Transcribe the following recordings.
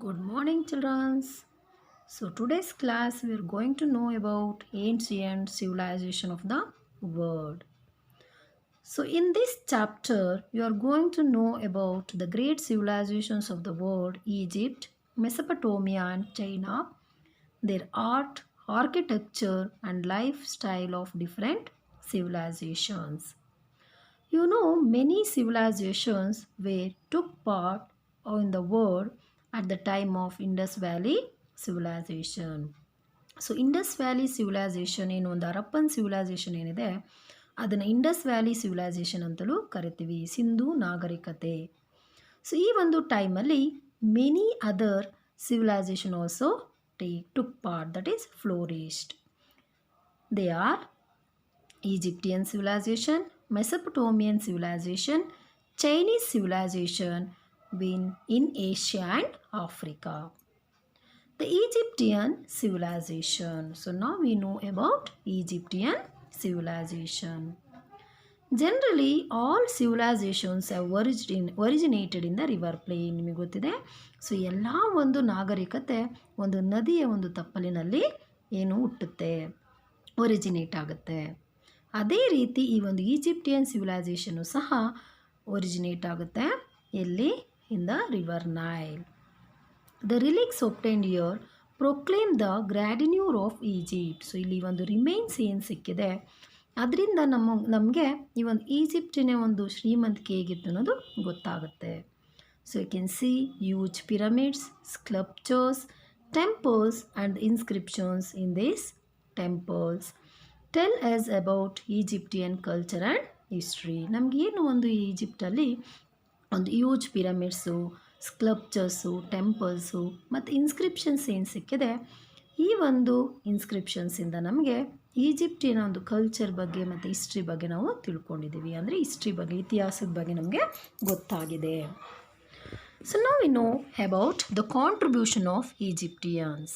Good morning, children. So today's class we are going to know about ancient civilization of the world. So in this chapter, you are going to know about the great civilizations of the world: Egypt, Mesopotamia, and China, their art, architecture, and lifestyle of different civilizations. You know, many civilizations were took part in the world at the time of Indus Valley civilization. So Indus valley civilisation ಏನು ಒಂದು Harappan civilisation ಏನಿದೆ ಅದನ್ನು Indus valley civilisation ಅಂತಲೂ ಕರಿತೀವಿ, ಸಿಂಧೂ ನಾಗರಿಕತೆ. So ಈ ಒಂದು ಟೈಮಲ್ಲಿ many other civilisation also took part, that is flourished. They are Egyptian civilization, Mesopotamian civilization, Chinese civilization in Asia and Africa. The Egyptian civilization. So now we know about Egyptian civilization. Generally, all civilizations have originated in the river plain. ನಿಮಗೆ ಗೊತ್ತಿದೆ. So ಎಲ್ಲ ಒಂದು ನಾಗರಿಕತೆ ಒಂದು ನದಿಯ ಒಂದು ತಪ್ಪಲಿನಲ್ಲಿ ಏನು ಹುಟ್ಟುತ್ತೆ, ಒರಿಜಿನೇಟ್ ಆಗುತ್ತೆ. ಅದೇ ರೀತಿ ಈ ಒಂದು ಈಜಿಪ್ಟಿಯನ್ ಸಿವಿಲೈಸೇಷನು ಸಹ ಒರಿಜಿನೇಟ್ ಆಗುತ್ತೆ ಎಲ್ಲಿ? In the river Nile. The relics obtained here proclaim the grandeur of Egypt. So ಇಲ್ಲಿ ಒಂದು ರಿಮೈನ್ಸ್ ಏನು ಸಿಕ್ಕಿದೆ ಅದರಿಂದ ನಮಗೆ ಈ ಒಂದು ಈಜಿಪ್ಟಿನ ಒಂದು ಶ್ರೀಮಂತಿಕೆ ಹೇಗಿತ್ತು ಅನ್ನೋದು ಗೊತ್ತಾಗುತ್ತೆ. So you can see huge pyramids, sculptures, temples and inscriptions in these temples tell us about Egyptian culture and history. ನಮಗೇನು ಒಂದು ಈಜಿಪ್ಟಲ್ಲಿ ಒಂದು ಹ್ಯೂಜ್ ಪಿರಮಿಡ್ಸು, ಸ್ಕಲ್ಪ್ಚರ್ಸು, ಟೆಂಪಲ್ಸು ಮತ್ತು ಇನ್ಸ್ಕ್ರಿಪ್ಷನ್ಸ್ ಏನು ಸಿಕ್ಕಿದೆ, ಈ ಒಂದು ಇನ್ಸ್ಕ್ರಿಪ್ಷನ್ಸಿಂದ ನಮಗೆ ಈಜಿಪ್ಟಿನ ಒಂದು ಕಲ್ಚರ್ ಬಗ್ಗೆ ಮತ್ತು ಹಿಸ್ಟ್ರಿ ಬಗ್ಗೆ ನಾವು ತಿಳ್ಕೊಂಡಿದ್ದೀವಿ. ಅಂದರೆ ಹಿಸ್ಟ್ರಿ ಬಗ್ಗೆ, ಇತಿಹಾಸದ ಬಗ್ಗೆ ನಮಗೆ ಗೊತ್ತಾಗಿದೆ. So now we know about the contribution of Egyptians.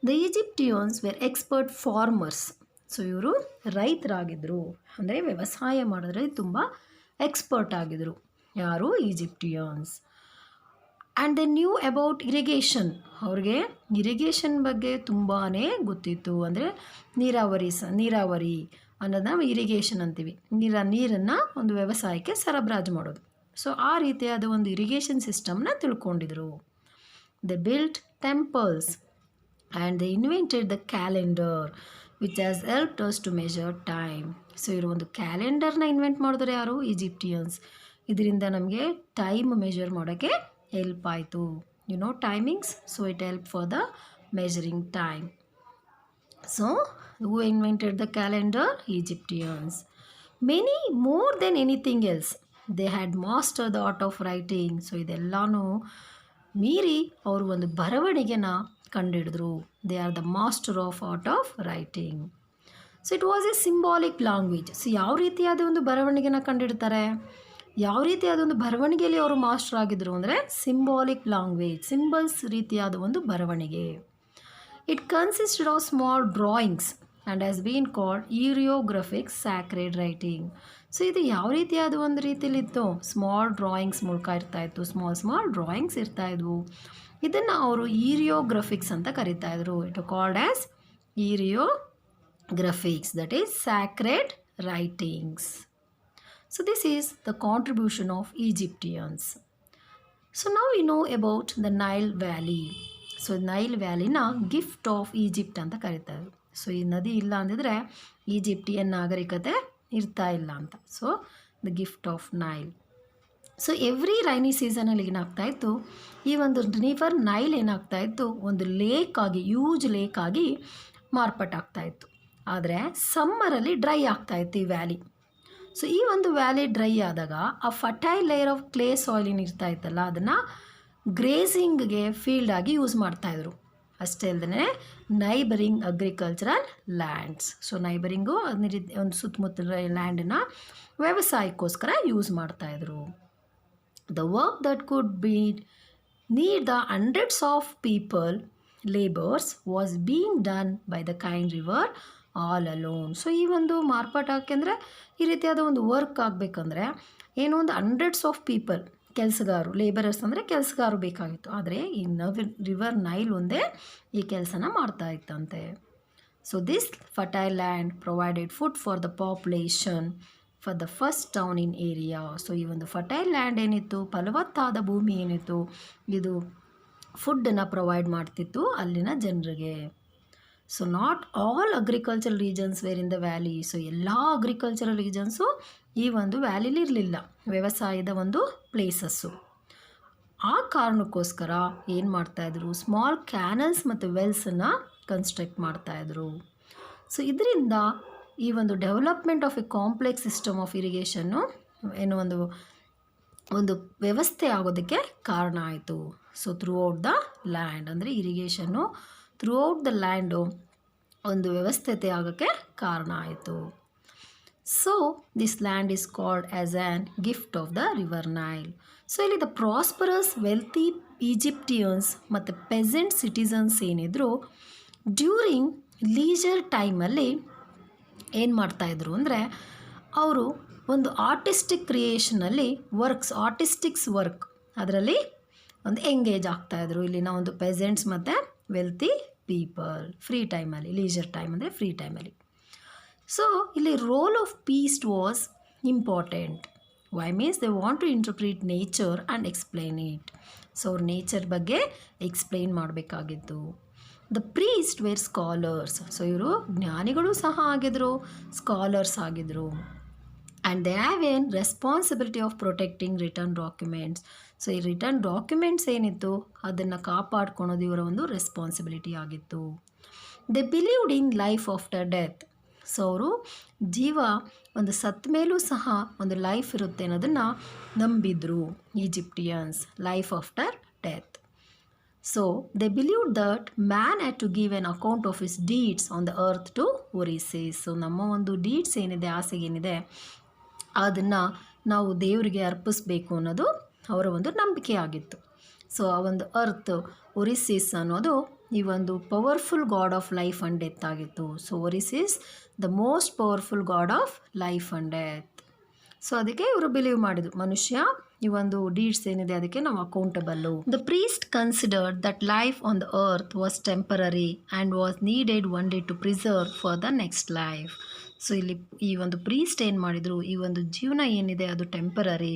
The Egyptians were expert farmers. So ಇವರು ರೈತರಾಗಿದ್ದರು, ಅಂದರೆ ವ್ಯವಸಾಯ ಮಾಡೋದ್ರಲ್ಲಿ ತುಂಬ ಎಕ್ಸ್ಪರ್ಟ್ ಆಗಿದ್ದರು. ಯಾರು? Egyptians. And they knew about irrigation. ಅವ್ರಿಗೆ ಇರಿಗೇಷನ್ ಬಗ್ಗೆ ತುಂಬಾ ಗೊತ್ತಿತ್ತು. ಅಂದರೆ ನೀರಾವರಿ ಅನ್ನೋದನ್ನ ನಾವು ಇರಿಗೇಷನ್ ಅಂತೀವಿ. ನೀರನ್ನು ಒಂದು ವ್ಯವಸಾಯಕ್ಕೆ ಸರಬರಾಜು ಮಾಡೋದು. ಸೊ ಆ ರೀತಿಯಾದ ಒಂದು ಇರಿಗೇಷನ್ ಸಿಸ್ಟಮ್ನ ತಿಳ್ಕೊಂಡಿದ್ರು. They built temples and they invented the calendar which has helped us to measure time. So ಇವರು ಒಂದು ಕ್ಯಾಲೆಂಡರ್ನ ಇನ್ವೆಂಟ್ ಮಾಡಿದ್ರೆ ಯಾರು? ಈಜಿಪ್ಟಿಯನ್ಸ್. ಇದರಿಂದ ನಮಗೆ ಟೈಮ್ ಮೆಜರ್ ಮಾಡೋಕ್ಕೆ ಹೆಲ್ಪ್ ಆಯಿತು. You know timings, so it help for the measuring time. So who invented the calendar? Egyptians. Many more than anything else they had master the art of writing. So ಇದೆಲ್ಲನೂ ಮೀರಿ ಅವರು ಒಂದು ಬರವಣಿಗೆನ ಕಂಡುಹಿಡಿದ್ರು. They are the master of art of writing. So it was A symbolic language. So ಯಾವ ರೀತಿಯಾದ ಒಂದು ಬರವಣಿಗೆನ ಕಂಡುಹಿಡ್ತಾರೆ, ಯಾವ ರೀತಿಯಾದ ಒಂದು ಬರವಣಿಗೆಯಲ್ಲಿ ಅವರು ಮಾಸ್ಟರ್ ಆಗಿದ್ರು ಅಂದರೆ ಸಿಂಬಾಲಿಕ್ ಲ್ಯಾಂಗ್ವೇಜ್, ಸಿಂಬಲ್ಸ್ ರೀತಿಯಾದ ಒಂದು ಬರವಣಿಗೆ. It consisted of small drawings and has been called hieroglyphic sacred writing. So ಇದು ಯಾವ ರೀತಿಯಾದ ಒಂದು ರೀತಿಯಲ್ಲಿತ್ತು? ಸ್ಮಾಲ್ ಡ್ರಾಯಿಂಗ್ಸ್ ಮೂಲಕ ಇರ್ತಾಯಿತ್ತು, ಸ್ಮಾಲ್ ಡ್ರಾಯಿಂಗ್ಸ್ ಇರ್ತಾಯಿದ್ವು. ಇದನ್ನು ಅವರು ಹೀರಿಯೋಗ್ರಫಿಕ್ಸ್ ಅಂತ ಕರೀತಾಯಿದ್ರು. It called as hieroglyphics, that is sacred writings. So this is the contribution of Egyptians. So ನಾವು we know about the Nile valley. So Nile ವ್ಯಾಲಿನ ಗಿಫ್ಟ್ ಆಫ್ ಈಜಿಪ್ಟ್ ಅಂತ ಕರೀತಾರೆ. ಸೊ ಈ ನದಿ ಇಲ್ಲ ಅಂದಿದ್ರೆ ಈಜಿಪ್ಟಿಯನ್ ನಾಗರಿಕತೆ ಇರ್ತಾ ಇಲ್ಲ ಅಂತ. So the gift of Nile. So every rainy ಸೀಸನಲ್ಲಿ ಏನಾಗ್ತಾಯಿತ್ತು, ಈ ಒಂದು ರಿವರ್ ನೈಲ್ ಏನಾಗ್ತಾಯಿತ್ತು, ಒಂದು ಲೇಕಾಗಿ, ಹ್ಯೂಜ್ ಲೇಕಾಗಿ ಮಾರ್ಪಾಟಾಗ್ತಾಯಿತ್ತು. ಆದರೆ ಸಮ್ಮರಲ್ಲಿ ಡ್ರೈ ಆಗ್ತಾಯಿತ್ತು ಈ ವ್ಯಾಲಿ. ಸೊ ಈ ಒಂದು ವ್ಯಾಲಿ ಡ್ರೈ ಆದಾಗ ಆ fertile layer of clay soil ಏನು ಇರ್ತಾಯಿತ್ತಲ್ಲ ಅದನ್ನು ಗ್ರೇಸಿಂಗ್ಗೆ ಫೀಲ್ಡ್ ಆಗಿ ಯೂಸ್ ಮಾಡ್ತಾಯಿದ್ರು. ಅಷ್ಟೇ ಅಲ್ಲದೆ ನೈಬರಿಂಗ್ ಅಗ್ರಿಕಲ್ಚರಲ್ ಲ್ಯಾಂಡ್ಸ್. ಸೊ ನೈಬರಿಂಗು ಒಂದು ಸುತ್ತಮುತ್ತಲ ಲ್ಯಾಂಡನ್ನು ವ್ಯವಸಾಯಕ್ಕೋಸ್ಕರ ಯೂಸ್ ಮಾಡ್ತಾಯಿದ್ರು. The work that could be need the hundreds of people labours was being done by the kind river all alone. So ಈ ಒಂದು ಮಾರ್ಪಾಟಾಕೆಂದರೆ ಈ ರೀತಿಯಾದ ಒಂದು ವರ್ಕ್ ಆಗಬೇಕಂದ್ರೆ ಏನೋ ಒಂದು ಹಂಡ್ರೆಡ್ಸ್ ಆಫ್ ಪೀಪಲ್, ಕೆಲಸಗಾರರು, ಲೇಬರರ್ಸ್ ಅಂದರೆ ಕೆಲಸಗಾರರು ಬೇಕಾಗಿತ್ತು. ಆದರೆ ಈ ರಿವರ್ ನೈಲ್ ಒಂದೇ ಈ ಕೆಲಸನ ಮಾಡ್ತಾ ಇತ್ತಂತೆ. So this fertile land provided food for the population for the first town in area. So ಈ ಒಂದು ಫರ್ಟೈಲ್ ಲ್ಯಾಂಡ್ ಏನಿತ್ತು, ಫಲವತ್ತಾದ ಭೂಮಿ ಏನಿತ್ತು, ಇದು ಫುಡ್ಡನ್ನು ಪ್ರೊವೈಡ್ ಮಾಡ್ತಿತ್ತು ಅಲ್ಲಿನ ಜನರಿಗೆ. So not all agricultural regions were in the valley. So ಎಲ್ಲ ಅಗ್ರಿಕಲ್ಚರಲ್ ರೀಜನ್ಸು ಈ ಒಂದು ವ್ಯಾಲಿಲಿ ಇರಲಿಲ್ಲ, ವ್ಯವಸಾಯದ ಒಂದು ಪ್ಲೇಸಸ್ಸು. ಆ ಕಾರಣಕ್ಕೋಸ್ಕರ ಏನು ಮಾಡ್ತಾಯಿದ್ರು, ಸ್ಮಾಲ್ ಕ್ಯಾನಲ್ಸ್ ಮತ್ತು ವೆಲ್ಸನ್ನು ಕನ್ಸ್ಟ್ರಕ್ಟ್ ಮಾಡ್ತಾಯಿದ್ರು. ಸೊ ಇದರಿಂದ ಈ ಒಂದು development of a complex system of irrigation ಏನು ಒಂದು ವ್ಯವಸ್ಥೆ ಆಗೋದಕ್ಕೆ ಕಾರಣ ಆಯಿತು. So throughout the land ಅಂದರೆ irrigation throughout the land ಒಂದು ವ್ಯವಸ್ಥೆ ಆಗೋಕ್ಕೆ ಕಾರಣ ಆಯಿತು. So this land is called as an gift of the river Nile. So ಇಲ್ಲಿ ದ ಪ್ರಾಸ್ಪರಸ್ ವೆಲ್ತಿ ಈಜಿಪ್ಟಿಯನ್ಸ್ ಮತ್ತು ಪೆಸೆಂಟ್ ಸಿಟಿಸನ್ಸ್ ಏನಿದ್ರು ಡ್ಯೂರಿಂಗ್ ಲೀಜರ್ ಟೈಮಲ್ಲಿ ಏನು ಮಾಡ್ತಾಯಿದ್ರು ಅಂದರೆ ಅವರು ಒಂದು ಆರ್ಟಿಸ್ಟಿಕ್ ಕ್ರಿಯೇಷನಲ್ಲಿ ಆರ್ಟಿಸ್ಟಿಕ್ಸ್ ವರ್ಕ್ ಅದರಲ್ಲಿ ಒಂದು ಎಂಗೇಜ್ ಆಗ್ತಾಯಿದ್ರು ಇಲ್ಲಿನ ಒಂದು ಪೆಸೆಂಟ್ಸ್ ಮತ್ತು ವೆಲ್ತಿ ಪೀಪಲ್ ಫ್ರೀ ಟೈಮಲ್ಲಿ, ಲೀಜರ್ ಟೈಮ್ ಅಂದರೆ ಫ್ರೀ ಟೈಮಲ್ಲಿ. ಸೊ ಇಲ್ಲಿ role of priest was important. Why means they want to interpret nature and explain it. So ಅವ್ರು ನೇಚರ್ ಬಗ್ಗೆ ಎಕ್ಸ್ಪ್ಲೈನ್ ಮಾಡಬೇಕಾಗಿತ್ತು. The priest were scholars. So ಇವರು ಜ್ಞಾನಿಗಳು ಸಹ ಆಗಿದ್ರು, ಸ್ಕಾಲರ್ಸ್ ಆಗಿದ್ರು. And they have an responsibility of protecting written documents. So ಈ written documents ಏನಿತ್ತು ಅದನ್ನು ಕಾಪಾಡ್ಕೊಳೋದು ಇವರ ಒಂದು ರೆಸ್ಪಾನ್ಸಿಬಿಲಿಟಿ ಆಗಿತ್ತು. They believed in life after death. So ಅವರು ಜೀವ ಒಂದು ಸತ್ತ ಮೇಲೂ ಸಹ ಒಂದು ಲೈಫ್ ಇರುತ್ತೆ ಅನ್ನೋದನ್ನು ನಂಬಿದ್ರು Egyptians, life after death. So they believed that man had to give an account of his deeds on the earth to Osiris. So ನಮ್ಮ ಒಂದು ಡೀಡ್ಸ್ ಏನಿದೆ, ಆಸೆಗೇನಿದೆ, ಅದನ್ನು ನಾವು ದೇವರಿಗೆ ಅರ್ಪಿಸ್ಬೇಕು ಅನ್ನೋದು ಅವರ ಒಂದು ನಂಬಿಕೆ ಆಗಿತ್ತು. ಸೊ ಆ ಒಂದು ಅರ್ತ್ ಒರಿಸಿಸ್ ಅನ್ನೋದು ಈ ಒಂದು powerful god of life and death ಆಗಿತ್ತು. So Osiris the most powerful god of life and death. So ಅದಕ್ಕೆ ಇವರು ಬಿಲೀವ್ ಮಾಡಿದರು, ಮನುಷ್ಯ ಈ ಒಂದು ಡೀಡ್ಸ್ ಏನಿದೆ ಅದಕ್ಕೆ ನಾವು accountable. The priest considered that life on the earth was temporary and was needed one day to preserve for the next life. So ಇಲ್ಲಿ ಈ ಒಂದು ಪ್ರೀಸ್ಟ್ ಏನು ಮಾಡಿದರು, ಈ ಒಂದು ಜೀವನ ಏನಿದೆ ಅದು ಟೆಂಪರರಿ,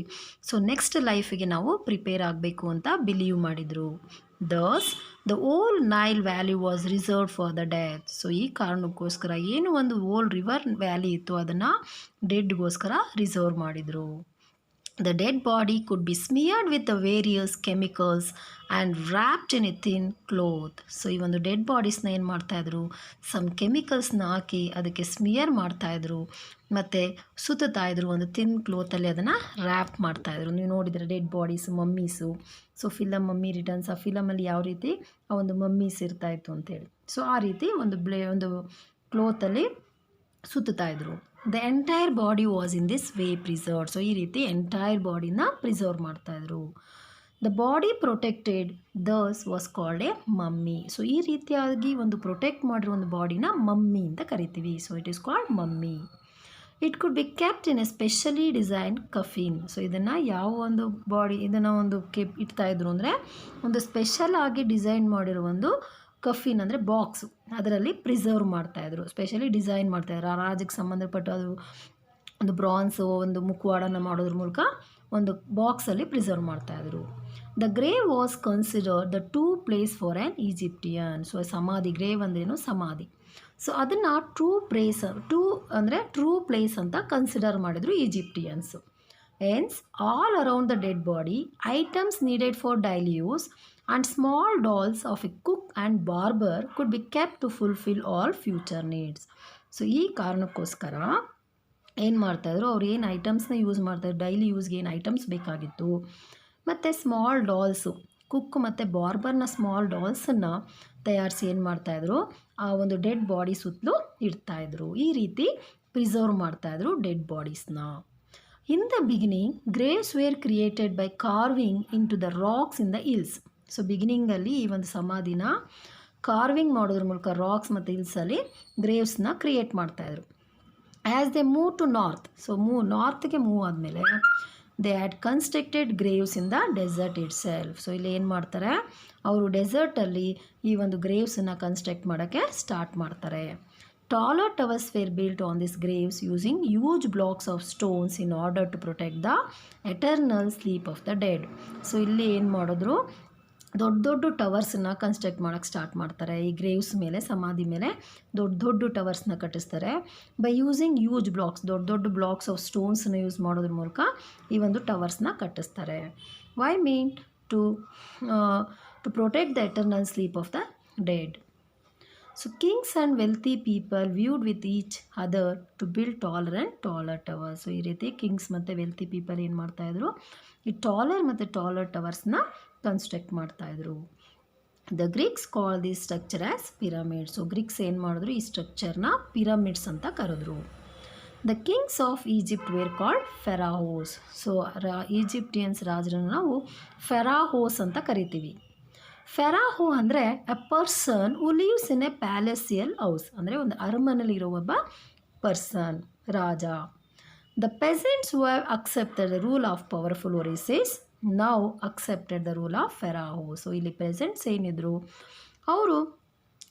ಸೊ ನೆಕ್ಸ್ಟ್ ಲೈಫಿಗೆ ನಾವು ಪ್ರಿಪೇರ್ ಆಗಬೇಕು ಅಂತ ಬಿಲೀವ್ ಮಾಡಿದರು. Thus the whole Nile valley was reserved for the death. So ಈ ಕಾರಣಕ್ಕೋಸ್ಕರ ಏನು ಒಂದು ಓಲ್ ರಿವರ್ ವ್ಯಾಲಿ ಇತ್ತು ಅದನ್ನು ಡೆಡ್ಗೋಸ್ಕರ ರಿಸರ್ವ್ ಮಾಡಿದರು. The dead body could be smeared with the various chemicals and wrapped in a thin cloth. So ಈ ಒಂದು ಡೆಡ್ ಬಾಡೀಸ್ನ ಏನು ಮಾಡ್ತಾಯಿದ್ರು, ಸಮ್ ಕೆಮಿಕಲ್ಸ್ನ ಹಾಕಿ ಅದಕ್ಕೆ ಸ್ಮಿಯರ್ ಮಾಡ್ತಾಯಿದ್ರು ಮತ್ತು ಸುತ್ತಾಯಿದ್ರು, ಒಂದು ಥಿನ್ ಕ್ಲೋತಲ್ಲಿ ಅದನ್ನು ರ್ಯಾಪ್ ಮಾಡ್ತಾಯಿದ್ರು. ನೀವು ನೋಡಿದರೆ dead bodies, mummies. So mummy returns, ಆ ಫಿಲಮಲ್ಲಿ ಯಾವ ರೀತಿ ಆ ಒಂದು ಮಮ್ಮೀಸ್ ಇರ್ತಾಯಿತ್ತು ಅಂತೇಳಿ, ಸೊ ಆ ರೀತಿ ಒಂದು ಕ್ಲೋತಲ್ಲಿ ಸುತ್ತಾಯಿದ್ರು. The entire body was in this way preserved. So ಈ ರೀತಿ ಎಂಟೈರ್ ಬಾಡಿನ ಪ್ರಿಸರ್ವ್ ಮಾಡ್ತಾಯಿದ್ರು. The body protected thus was called a mummy. So ಈ ರೀತಿಯಾಗಿ ಒಂದು ಪ್ರೊಟೆಕ್ಟ್ ಮಾಡಿರೋ ಒಂದು ಬಾಡಿನ ಮಮ್ಮಿ ಅಂತ ಕರಿತೀವಿ. So it is called mummy. It could be kept in a specially design coffin. So ಇದನ್ನು ಯಾವ ಒಂದು ಇದನ್ನು ಒಂದು ಇಡ್ತಾಯಿದ್ರು ಅಂದರೆ ಒಂದು ಸ್ಪೆಷಲ್ ಆಗಿ ಡಿಸೈನ್ ಮಾಡಿರೋ ಒಂದು ಕಫಿನ್ ಅಂದರೆ ಬಾಕ್ಸು, ಅದರಲ್ಲಿ ಪ್ರಿಸರ್ವ್ ಮಾಡ್ತಾಯಿದ್ರು, ಸ್ಪೆಷಲಿ ಡಿಸೈನ್ ಮಾಡ್ತಾಯಿದ್ರು. ಆ ರಾಜಕ್ಕೆ ಸಂಬಂಧಪಟ್ಟ ಅದು ಒಂದು ಬ್ರಾನ್ಸು ಒಂದು ಮುಖವಾಡನ ಮಾಡೋದ್ರ ಮೂಲಕ ಒಂದು ಬಾಕ್ಸಲ್ಲಿ ಪ್ರಿಸರ್ವ್ ಮಾಡ್ತಾಯಿದ್ರು. The grave was considered the two place for an Egyptian. So ಸಮಾಧಿ, ಗ್ರೇವ್ ಅಂದ್ರೇನು ಸಮಾಧಿ. ಸೊ ಅದನ್ನು ಟ್ರೂ ಪ್ಲೇಸ್ ಅಂತ ಕನ್ಸಿಡರ್ ಮಾಡಿದರು ಈಜಿಪ್ಟಿಯನ್ಸು. Hence, all around the dead body, items needed for daily use and small dolls of a cook and barber could be kept to fulfill all future needs. So ಈ ಕಾರಣಕ್ಕೋಸ್ಕರ ಏನು ಮಾಡ್ತಾಯಿದ್ರು, ಅವ್ರು ಏನು ಐಟಮ್ಸ್ನ use ಮಾಡ್ತಾಯಿದ್ರು, daily ಯೂಸ್ಗೆ ಏನು items ಬೇಕಾಗಿತ್ತು, ಮತ್ತು ಸ್ಮಾಲ್ ಡಾಲ್ಸು, ಕುಕ್ ಮತ್ತು ಬಾರ್ಬರ್ನ ಸ್ಮಾಲ್ ಡಾಲ್ಸನ್ನು ತಯಾರಿಸಿ ಏನು ಮಾಡ್ತಾಯಿದ್ರು, ಆ ಒಂದು ಡೆಡ್ ಬಾಡಿ ಸುತ್ತಲೂ ಇಡ್ತಾಯಿದ್ರು. ಈ ರೀತಿ ಪ್ರಿಸರ್ವ್ ಮಾಡ್ತಾಯಿದ್ರು dead ಬಾಡೀಸ್ನ. In the beginning, graves were created by carving into the rocks in the hills. So ಬಿಗಿನಿಂಗಲ್ಲಿ ಈ ಒಂದು ಸಮಾಧಿನ ಕಾರ್ವಿಂಗ್ ಮಾಡೋದ್ರ ಮೂಲಕ ರಾಕ್ಸ್ ಮತ್ತು ಹಿಲ್ಸಲ್ಲಿ ಗ್ರೇವ್ಸ್ನ ಕ್ರಿಯೇಟ್ ಮಾಡ್ತಾಯಿದ್ರು. As they move to north, so ನಾರ್ತ್ಗೆ ಮೂವ್ ಆದಮೇಲೆ they had constructed graves in the desert itself. So ಇಲ್ಲಿ ಏನು ಮಾಡ್ತಾರೆ, ಅವರು ಡೆಸರ್ಟಲ್ಲಿ ಈ ಒಂದು ಗ್ರೇವ್ಸನ್ನು ಕನ್ಸ್ಟ್ರಕ್ಟ್ ಮಾಡೋಕ್ಕೆ ಸ್ಟಾರ್ಟ್ ಮಾಡ್ತಾರೆ. Taller towers were built on these graves using huge blocks of stones in order to protect the eternal sleep of the dead. So ಇಲ್ಲಿ ಏನು ಮಾಡಿದ್ರು, ದೊಡ್ಡ ದೊಡ್ಡ ಟವರ್ಸನ್ನ ಕನ್ಸ್ಟ್ರಕ್ಟ್ ಮಾಡೋಕ್ಕೆ ಸ್ಟಾರ್ಟ್ ಮಾಡ್ತಾರೆ. ಈ ಗ್ರೇವ್ಸ್ ಮೇಲೆ, ಸಮಾಧಿ ಮೇಲೆ ದೊಡ್ಡ ದೊಡ್ಡ ಟವರ್ಸ್ನ ಕಟ್ಟಿಸ್ತಾರೆ. ಬೈ ಯೂಸಿಂಗ್ ಯೂಜ್ ಬ್ಲಾಕ್ಸ್, ದೊಡ್ಡ ದೊಡ್ಡ ಬ್ಲಾಕ್ಸ್ ಆಫ್ ಸ್ಟೋನ್ಸನ್ನ ಯೂಸ್ ಮಾಡೋದ್ರ ಮೂಲಕ ಈ ಒಂದು ಟವರ್ಸ್ನ ಕಟ್ಟಿಸ್ತಾರೆ. Why mean to protect the eternal sleep of the dead. So kings and wealthy people viewed with each other to build taller and taller towers. So ಈ ರೀತಿ ಕಿಂಗ್ಸ್ ಮತ್ತು ವೆಲ್ತಿ ಪೀಪಲ್ ಏನು ಮಾಡ್ತಾಯಿದ್ರು, ಈ ಟಾಲರ್ ಮತ್ತು ಟಾಲರ್ ಟವರ್ಸ್ನ construct ಮಾಡ್ತಾಯಿದ್ರು. The Greeks call the structure as pyramids. So Greeks ಏನು ಮಾಡಿದ್ರು, ಈ ಸ್ಟ್ರಕ್ಚರ್ನ ಪಿರಮಿಡ್ಸ್ ಅಂತ ಕರೆದ್ರು. The kings of Egypt were called pharaohs. So Egyptians ರಾಜರನ್ನು ನಾವು ಫೆರಾಹೋಸ್ ಅಂತ ಕರಿತೀವಿ. ಫೆರಾಹೋ ಅಂದರೆ a person who lives in a palatial house, ಅಂದರೆ ಒಂದು ಅರಮನೆಯಲ್ಲಿರೋ ಒಬ್ಬ ಪರ್ಸನ್, ರಾಜ. The peasants who have accepted the rule of powerful Osiris now accepted the rule of ಫೆರಾಹೋ. So ಇಲ್ಲಿ ಪೆಸೆಂಟ್ಸ್ ಏನಿದ್ರು, ಅವರು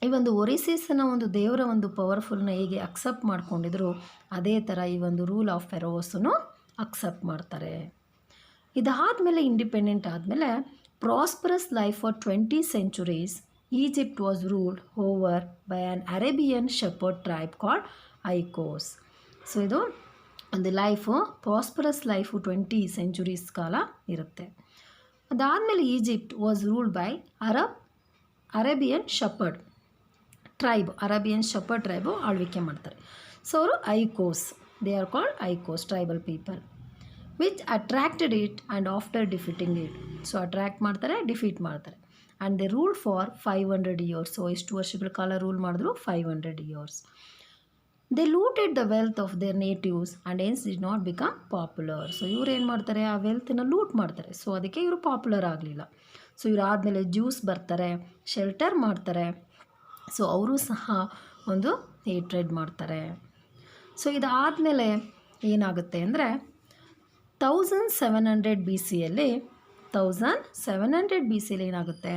ಈ ಒಂದು ಒರಿಸಿಸ್ನ ಒಂದು ದೇವರ ಒಂದು ಪವರ್ಫುಲ್ನ ಹೇಗೆ ಅಕ್ಸೆಪ್ಟ್ ಮಾಡ್ಕೊಂಡಿದ್ರು, ಅದೇ ಥರ ಈ ಒಂದು ರೂಲ್ ಆಫ್ ಫೆರೋಸನ್ನು ಅಕ್ಸೆಪ್ಟ್ ಮಾಡ್ತಾರೆ. ಇದಾದಮೇಲೆ ಇಂಡಿಪೆಂಡೆಂಟ್ ಆದಮೇಲೆ prosperous life for 20 centuries, Egypt was ruled over by an Arabian shepherd tribe called Hyksos. So ಇದು ಒಂದು ಲೈಫು, ಪ್ರಾಸ್ಪರಸ್ ಲೈಫು 20 centuries ಕಾಲ ಇರುತ್ತೆ. ಅದಾದಮೇಲೆ Egypt was ruled by Arabian shepherd tribe ಆಳ್ವಿಕೆ ಮಾಡ್ತಾರೆ. ಸೊ ಅವರು Hyksos, they are called Hyksos, tribal people, which attracted it and after defeating it. So attract ಮಾಡ್ತಾರೆ, defeat ಮಾಡ್ತಾರೆ. And they rule for 500 years. So ಎಷ್ಟು ವರ್ಷಗಳ ಕಾಲ rule ಮಾಡಿದ್ರು, 500 years. They looted the wealth of their natives and hence did not become popular. So ಇವ್ರು ಏನು ಮಾಡ್ತಾರೆ, ಆ ವೆಲ್ತನ್ನ ಲೂಟ್ ಮಾಡ್ತಾರೆ. ಸೊ ಅದಕ್ಕೆ ಇವರು ಪಾಪ್ಯುಲರ್ ಆಗಲಿಲ್ಲ. ಸೊ ಇವ್ರು ಆದಮೇಲೆ ಜ್ಯೂಸ್ ಬರ್ತಾರೆ, ಶೆಲ್ಟರ್ ಮಾಡ್ತಾರೆ. ಸೊ ಅವರು ಸಹ ಒಂದು ಹೇಟ್ರೆಡ್ ಮಾಡ್ತಾರೆ. ಸೊ ಇದಾದಮೇಲೆ ಏನಾಗುತ್ತೆ ಅಂದರೆ 1700 BC ಯಲ್ಲಿ ಏನಾಗುತ್ತೆ,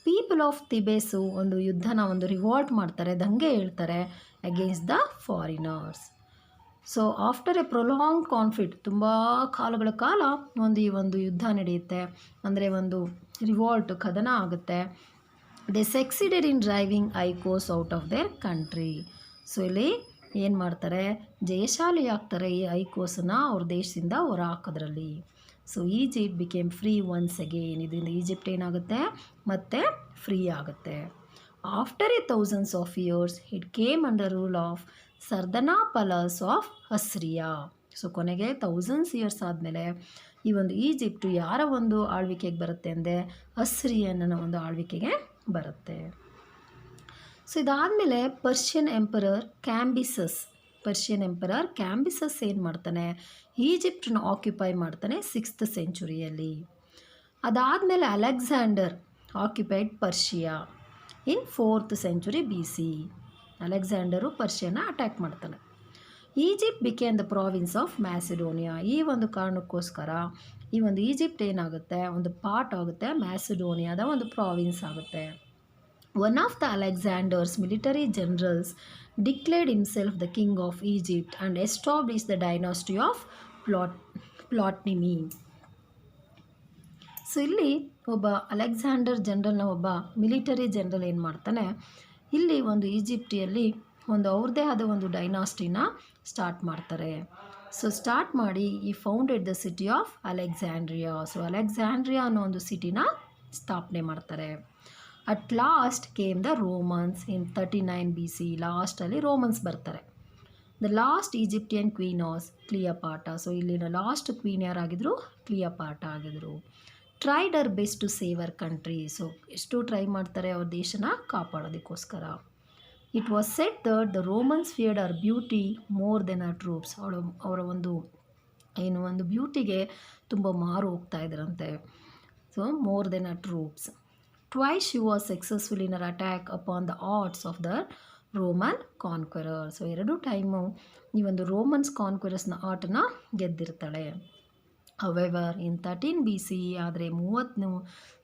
ಪೀಪಲ್ ಆಫ್ ತಿಬೇಸು ಒಂದು ಯುದ್ಧನ, ಒಂದು ರಿವಾಲ್ಟ್ ಮಾಡ್ತಾರೆ, ದಂಗೆ ಹೇಳ್ತಾರೆ against the foreigners. So after A prolong conflict, ತುಂಬ ಕಾಲಗಳ ಕಾಲ ಈ ಒಂದು ಯುದ್ಧ ನಡೆಯುತ್ತೆ, ಅಂದರೆ ಒಂದು ರಿವಾಲ್ಟ್, ಕದನ ಆಗುತ್ತೆ. They succeeded in driving Hyksos out of their country. So ಇಲ್ಲಿ ಏನು ಮಾಡ್ತಾರೆ, ಜಯಶಾಲಿ ಆಗ್ತಾರೆ ಈ ಐಕೋಸನ್ನ ಅವ್ರ ದೇಶದಿಂದ ಹೊರ ಹಾಕೋದ್ರಲ್ಲಿ. So Egypt became free once again. ಇದರಿಂದ ಈಜಿಪ್ಟ್ ಏನಾಗುತ್ತೆ, ಮತ್ತೆ ಫ್ರೀ ಆಗುತ್ತೆ. After a thousands of years it came under rule of Sardanapalus of Assyria. So ಕೊನೆಗೆ 1000 years ಆದಮೇಲೆ ಈ ಒಂದು ಈಜಿಪ್ಟು ಯಾರ ಒಂದು ಆಳ್ವಿಕೆಗೆ ಬರುತ್ತೆ ಅಂದರೆ ಅಸ್ರಿಯನ್ನ ಒಂದು ಆಳ್ವಿಕೆಗೆ ಬರುತ್ತೆ. ಸೊ ಇದಾದಮೇಲೆ ಪರ್ಷಿಯನ್ ಎಂಪರರ್ ಕ್ಯಾಂಬಿಸಸ್ ಏನು ಮಾಡ್ತಾನೆ, ಈಜಿಪ್ಟನ್ನ ಆಕ್ಯುಪೈ ಮಾಡ್ತಾನೆ 6th century. ಅದಾದಮೇಲೆ ಅಲೆಕ್ಸಾಂಡರ್ ಆಕ್ಯುಪೈಡ್ ಪರ್ಷಿಯಾ ಇನ್ 4th century BC. ಅಲೆಕ್ಸಾಂಡರು ಪರ್ಷಿಯನ್ನ ಅಟ್ಯಾಕ್ ಮಾಡ್ತಾನೆ. Egypt became the province of Macedonia. ಈ ಒಂದು ಕಾರಣಕ್ಕೋಸ್ಕರ ಈ ಒಂದು ಈಜಿಪ್ಟ್ ಏನಾಗುತ್ತೆ, ಒಂದು ಪಾರ್ಟ್ ಆಗುತ್ತೆ, ಮ್ಯಾಸಿಡೋನಿಯಾದ ಒಂದು ಪ್ರಾವಿನ್ಸ್ ಆಗುತ್ತೆ. One of the Alexander's military generals declared himself the king of Egypt and established the dynasty of Ptolemy. So ಇಲ್ಲಿ ಒಬ್ಬ ಅಲೆಕ್ಸಾಂಡರ್ ಜನರಲ್ನ ಒಬ್ಬ ಮಿಲಿಟರಿ ಜನರಲ್ ಏನು ಮಾಡ್ತಾನೆ, ಇಲ್ಲಿ ಒಂದು ಈಜಿಪ್ಟಿಯಲ್ಲಿ ಒಂದು ಅವ್ರದ್ದೇ ಆದ ಒಂದು ಡೈನಾಸ್ಟಿನ ಸ್ಟಾರ್ಟ್ ಮಾಡ್ತಾರೆ. ಸೊ ಸ್ಟಾರ್ಟ್ ಮಾಡಿ he founded the city of Alexandria. So Alexandria ಅನ್ನೋ ಒಂದು ಸಿಟಿನ ಸ್ಥಾಪನೆ ಮಾಡ್ತಾರೆ. At last came the Romans in 39 BC. ಲಾಸ್ಟಲ್ಲಿ ರೋಮನ್ಸ್ ಬರ್ತಾರೆ. The last Egyptian queen was Cleopatra. So ಇಲ್ಲಿನ ಲಾಸ್ಟ್ ಕ್ವೀನ್ ಯಾರಾಗಿದ್ರು, ಕ್ಲಿಯೋಪಾಟ್ರಾ ಆಗಿದ್ರು. Tried our best to save our country. So ಎಷ್ಟು ಟ್ರೈ ಮಾಡ್ತಾರೆ ಅವ್ರ ದೇಶನ ಕಾಪಾಡೋದಕ್ಕೋಸ್ಕರ. It was said that the Romans feared our beauty more than our troops. ಅವರ ಒಂದು ಬ್ಯೂಟಿಗೆ ತುಂಬ ಮಾರು ಹೋಗ್ತಾ ಇದ್ರಂತೆ. So more than our troops. Twice she was successful in her attack upon the arts of the Roman conqueror. So 2 time ಈ ಒಂದು Romans ಕಾನ್ಕ್ವೆರರ್ಸ್ನ ಆರ್ಟನ್ನ ಗೆದ್ದಿರ್ತಾಳೆ. However, in 13 BC ಆದರೆ 30ನೇ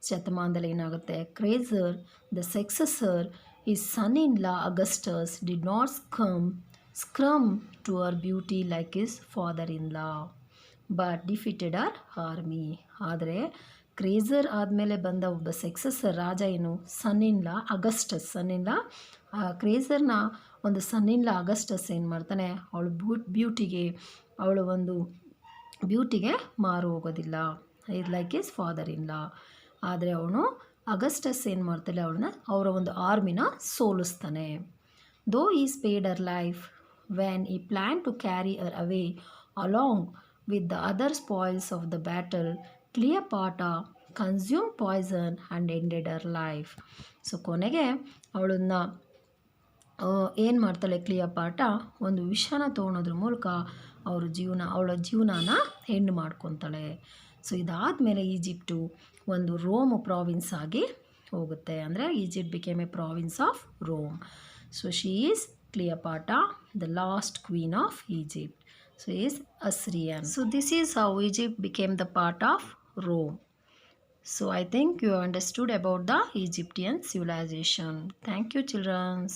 ಶತಮಾನದಲ್ಲಿ ಏನಾಗುತ್ತೆ, Caesar the successor his son-in-law Augustus did not scrum to her beauty like his father-in-law but defeated her army. ಆದರೆ ಕ್ರೇಸರ್ ಆದಮೇಲೆ ಬಂದ ಒಬ್ಬ ಸಕ್ಸೆಸರ್ ರಾಜ ಏನು, ಸನ್ನಿನ್ಲಾ ಅಗಸ್ಟಸ್, ಸನ್ನಿನ್ಲಾ ಕ್ರೇಸರ್ನ ಒಂದು ಸನ್ನಿನ್ಲಾ ಅಗಸ್ಟಸ್ ಏನು ಮಾಡ್ತಾನೆ, ಅವಳು ಬ್ಯೂಟಿಗೆ, ಅವಳು ಒಂದು ಬ್ಯೂಟಿಗೆ ಮಾರು ಹೋಗೋದಿಲ್ಲ, ಲೈಕ್ ಈಸ್ ಫಾದರ್ ಇನ್ ಲಾ. ಆದರೆ ಅವನು ಅಗಸ್ಟಸ್ ಏನು ಮಾಡ್ತಾನೆ, ಅವರ ಒಂದು ಆರ್ಮಿನ ಸೋಲಿಸ್ತಾನೆ. Though he spared her life when he plan to carry her away along with the other spoils of the battle, Cleopatra consume poison and ended her life. So ಕೊನೆಗೆ ಅವಳನ್ನು ಏನು ಮಾಡ್ತಾಳೆ, ಕ್ಲಿಯೋಪಾಟ್ರಾ ಒಂದು ವಿಷನ ತೊಗೊಳೋದ್ರ ಮೂಲಕ ಅವಳ ಜೀವನನ ಎಂಡ್ ಮಾಡ್ಕೊತಾಳೆ. ಸೊ ಇದಾದಮೇಲೆ ಈಜಿಪ್ಟು ಒಂದು ರೋಮ್ ಪ್ರಾವಿನ್ಸ್ ಆಗಿ ಹೋಗುತ್ತೆ, ಅಂದರೆ Egypt became a province of Rome. So she is Cleopatra the last queen of Egypt. So is Assyrian. So this is how Egypt became the part of Rome. So I think you understood about the Egyptian civilization. Thank you, children.